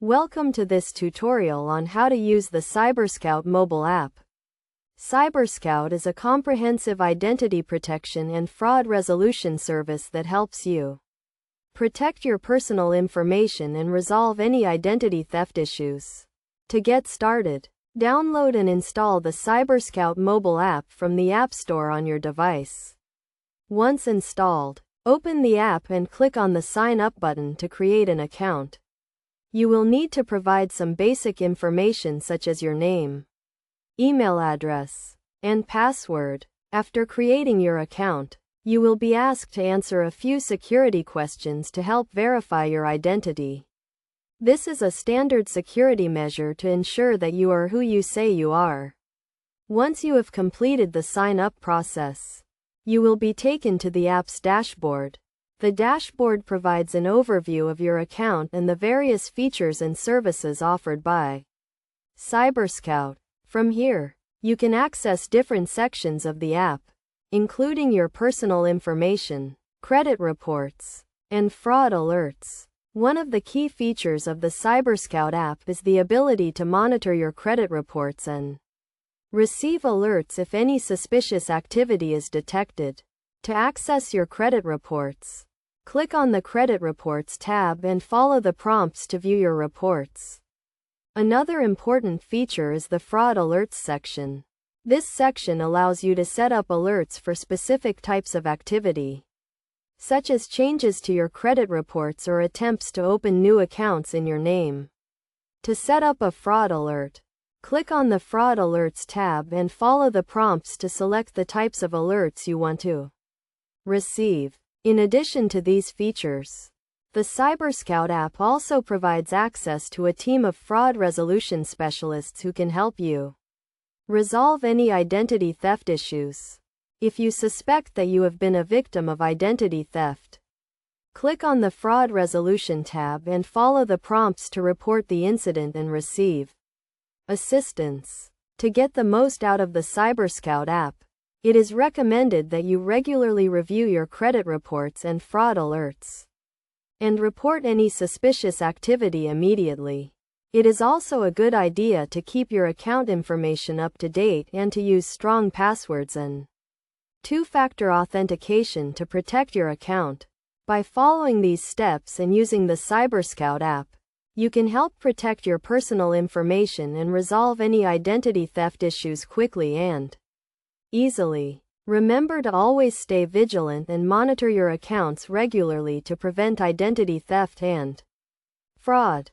Welcome to this tutorial on how to use the CyberScout mobile app. CyberScout is a comprehensive identity protection and fraud resolution service that helps you protect your personal information and resolve any identity theft issues. To get started, download and install the CyberScout mobile app from the App Store on your device. Once installed, open the app and click on the Sign Up button to create an account. You will need to provide some basic information such as your name, email address, and password. After creating your account, you will be asked to answer a few security questions to help verify your identity. This is a standard security measure to ensure that you are who you say you are. Once you have completed the sign-up process, you will be taken to the app's dashboard. The dashboard provides an overview of your account and the various features and services offered by CyberScout. From here, you can access different sections of the app, including your personal information, credit reports, and fraud alerts. One of the key features of the CyberScout app is the ability to monitor your credit reports and receive alerts if any suspicious activity is detected. To access your credit reports, click on the Credit Reports tab and follow the prompts to view your reports. Another important feature is the Fraud Alerts section. This section allows you to set up alerts for specific types of activity, such as changes to your credit reports or attempts to open new accounts in your name. To set up a fraud alert, click on the Fraud Alerts tab and follow the prompts to select the types of alerts you want to receive. In addition to these features, the CyberScout app also provides access to a team of fraud resolution specialists who can help you resolve any identity theft issues. If you suspect that you have been a victim of identity theft, click on the Fraud Resolution tab and follow the prompts to report the incident and receive assistance. To get the most out of the CyberScout app, it is recommended that you regularly review your credit reports and fraud alerts, and report any suspicious activity immediately. It is also a good idea to keep your account information up to date and to use strong passwords and two-factor authentication to protect your account. By following these steps and using the CyberScout app, you can help protect your personal information and resolve any identity theft issues quickly and easily. Remember to always stay vigilant and monitor your accounts regularly to prevent identity theft and fraud.